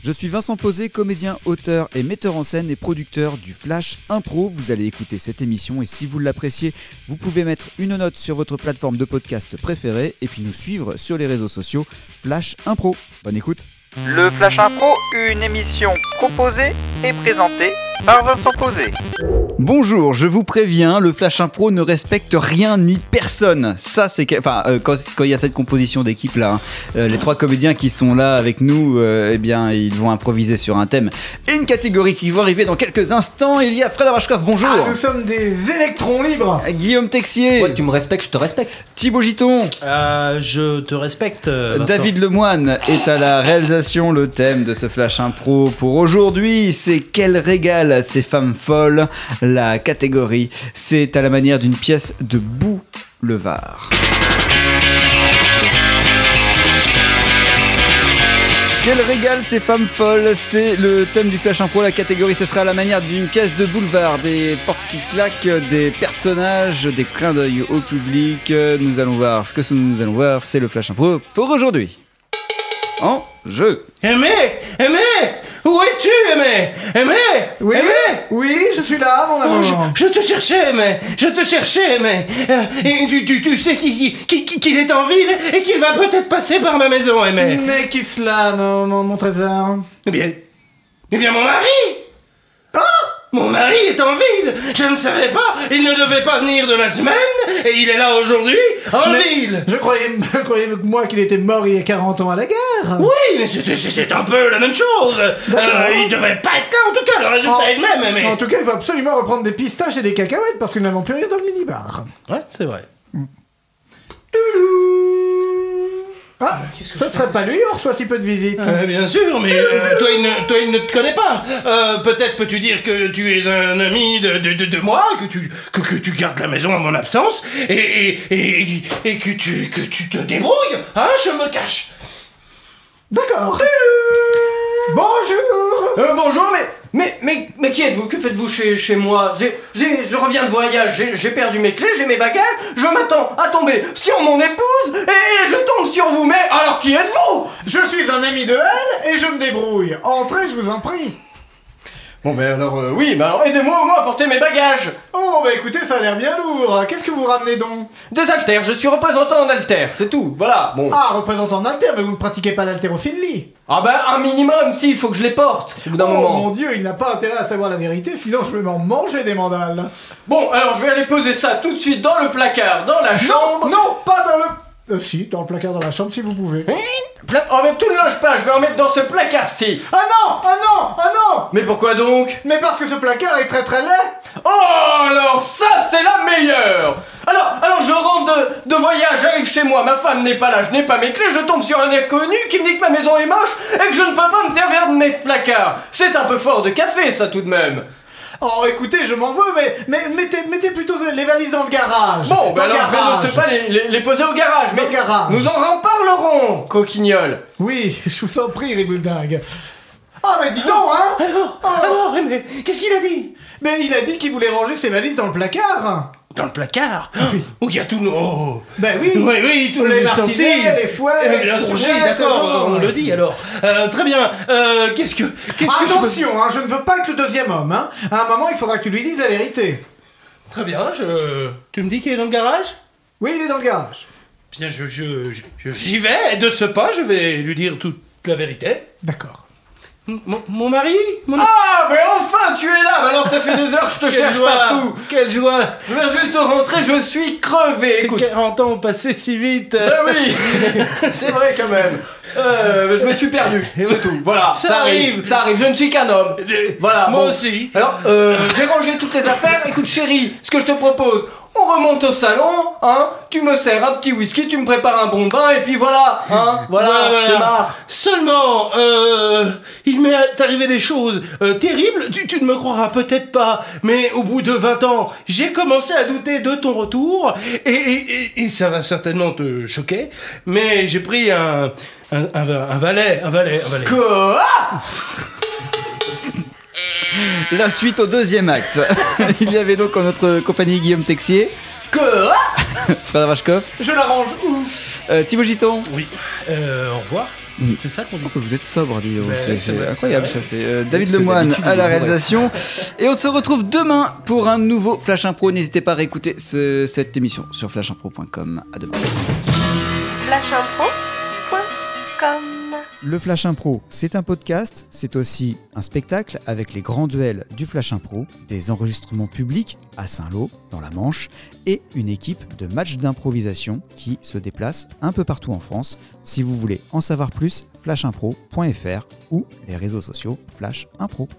Je suis Vincent Posé, comédien, auteur et metteur en scène et producteur du Flash Impro. Vous allez écouter cette émission et si vous l'appréciez, vous pouvez mettre une note sur votre plateforme de podcast préférée et puis nous suivre sur les réseaux sociaux Flash Impro. Bonne écoute. Le Flash Impro, une émission proposée et présentée par Vincent Posé. Bonjour, je vous préviens, le Flash Impro ne respecte rien ni personne. Ça, c'est quand il y a cette composition d'équipe là, les trois comédiens qui sont là avec nous, eh bien, ils vont improviser sur un thème et une catégorie qui va arriver dans quelques instants. Il y a Fred Arashkov, bonjour. Nous sommes des électrons libres. Guillaume Texier. Ouais, tu me respectes, je te respecte. Thibaut Giton. Je te respecte, Vincent. David Lemoine est à la réalisation. Le thème de ce Flash Impro pour aujourd'hui, c'est quel régal ces femmes folles. La catégorie, c'est à la manière d'une pièce de boulevard. Quel régal ces femmes folles, c'est le thème du Flash Impro. La catégorie, ce sera à la manière d'une pièce de boulevard, des portes qui claquent, des personnages, des clins d'œil au public. Nous allons voir ce que nous allons voir, c'est le Flash Impro pour aujourd'hui. En jeu. Aimé, où es-tu, Aimé, Oui, Aimé. oui, je suis là, mon amour. Je te cherchais, Aimé, et tu sais qu'il est en ville et qu'il va peut-être passer par ma maison, Aimé. Mais qui cela, mon trésor? Eh bien, mon mari. Mon mari est en ville. Je ne savais pas. Il ne devait pas venir de la semaine et il est là aujourd'hui, en ville. Je croyais moi qu'il était mort il y a 40 ans à la guerre. Oui, mais c'est un peu la même chose. Il devait pas être là, en tout cas, le résultat est le même, Aimé. En tout cas, il faut absolument reprendre des pistaches et des cacahuètes parce que nous n'avons plus rien dans le minibar. Ouais, c'est vrai. Ah, ça serait pas lui, on reçoit si peu de visites. Bien sûr, mais toi, il ne te connaît pas. Peut-être peux-tu dire que tu es un ami de moi, que tu gardes la maison en mon absence, et que tu te débrouilles, hein, je me cache. D'accord. Bonjour. Bonjour, mais qui êtes-vous? Que faites-vous chez moi? Je reviens de voyage, j'ai perdu mes clés, j'ai mes bagages, je m'attends à tomber sur mon épouse et je tombe sur vous, mais alors qui êtes-vous? Je suis un ami de elle et je me débrouille. Entrez, je vous en prie. Bon ben alors, oui, mais alors aidez-moi au moins à porter mes bagages. Oh, bah écoutez, ça a l'air bien lourd. Qu'est-ce que vous ramenez donc? Des haltères, je suis représentant en haltères, c'est tout, voilà, bon. Ah, représentant d'altère, mais vous ne pratiquez pas l'haltérophilie. Ah ben un minimum, si, il faut que je les porte, au bout d'un moment. Mon Dieu, il n'a pas intérêt à savoir la vérité, sinon je vais m'en manger des mandales. Bon, alors je vais aller poser ça tout de suite dans le placard, dans la chambre. Non, pas dans le... si, dans le placard dans la chambre, si vous pouvez. Oh mais tout ne loge pas, je vais en mettre dans ce placard-ci. Ah non, ah non, ah non. Mais pourquoi donc? Mais parce que ce placard est très très laid. Oh, alors ça c'est la meilleure. Alors je rentre de voyage, j'arrive chez moi, ma femme n'est pas là, je n'ai pas mes clés, je tombe sur un inconnu qui me dit que ma maison est moche et que je ne peux pas me servir de mes placards. C'est un peu fort de café ça tout de même. Oh, écoutez, je m'en veux, mais mettez plutôt les valises dans le garage. Bon, ben alors garage. je ne sais pas les poser au garage, mais garage. nous en reparlerons, coquignol. Oui, je vous en prie, Ribouledingue. Ah, mais dis donc, hein. Alors, mais qu'est-ce qu'il a dit? Mais il a dit qu'il voulait ranger ses valises dans le placard. Dans le placard? Oui. Où il y a tout nos... Ben oui. Oui, tous les les martinets, ustensiles. les fouets, les bien sûr, courgettes, oui, d'accord, on le dit alors. Très bien, qu'est-ce que Attention, je ne veux pas être le deuxième homme, hein. À un moment, il faudra que tu lui dises la vérité. Très bien, tu me dis qu'il est dans le garage? Oui, il est dans le garage. Bien, j'y vais, et de ce pas, je vais lui dire toute la vérité. D'accord. Mon mari? Ah, mais enfin tu es là. Alors ça fait 2 heures que je te cherche partout. Quelle joie! Je viens juste de rentrer, je suis crevé. Ces Écoute. 40 ans ont passé si vite. Ben oui, c'est vrai quand même. Je me suis perdu, c'est tout. Voilà, Ça arrive. ça arrive. Je ne suis qu'un homme. Voilà. Moi bon. aussi. Alors, j'ai rangé toutes les affaires. Écoute, chérie, ce que je te propose, on remonte au salon, hein. Tu me sers un petit whisky, tu me prépares un bon bain, et puis voilà, hein. Voilà. C'est marre. Seulement, il m'est arrivé des choses terribles, tu ne me croiras peut-être pas, mais au bout de 20 ans, j'ai commencé à douter de ton retour, et ça va certainement te choquer, mais j'ai pris un valet. Quoi? La suite au deuxième acte. Il y avait donc en notre compagnie Guillaume Texier. Quoi? Fred Arashkov. Je l'arrange où? Thibaut Giton. Oui, au revoir. C'est ça qu'on dit. Vous êtes sobre, dis donc. Ben, C'est c'est vrai, incroyable c'est ça. C'est David C'est Lemoine d'habitude, à la il est réalisation. Et on se retrouve demain pour un nouveau Flash Impro. N'hésitez pas à réécouter cette émission sur flashimpro.com. À demain. flashimpro.com. Le Flash Impro, c'est un podcast, c'est aussi un spectacle avec les grands duels du Flash Impro, des enregistrements publics à Saint-Lô, dans la Manche, et une équipe de matchs d'improvisation qui se déplace un peu partout en France. Si vous voulez en savoir plus, flashimpro.fr ou les réseaux sociaux Flash Impro.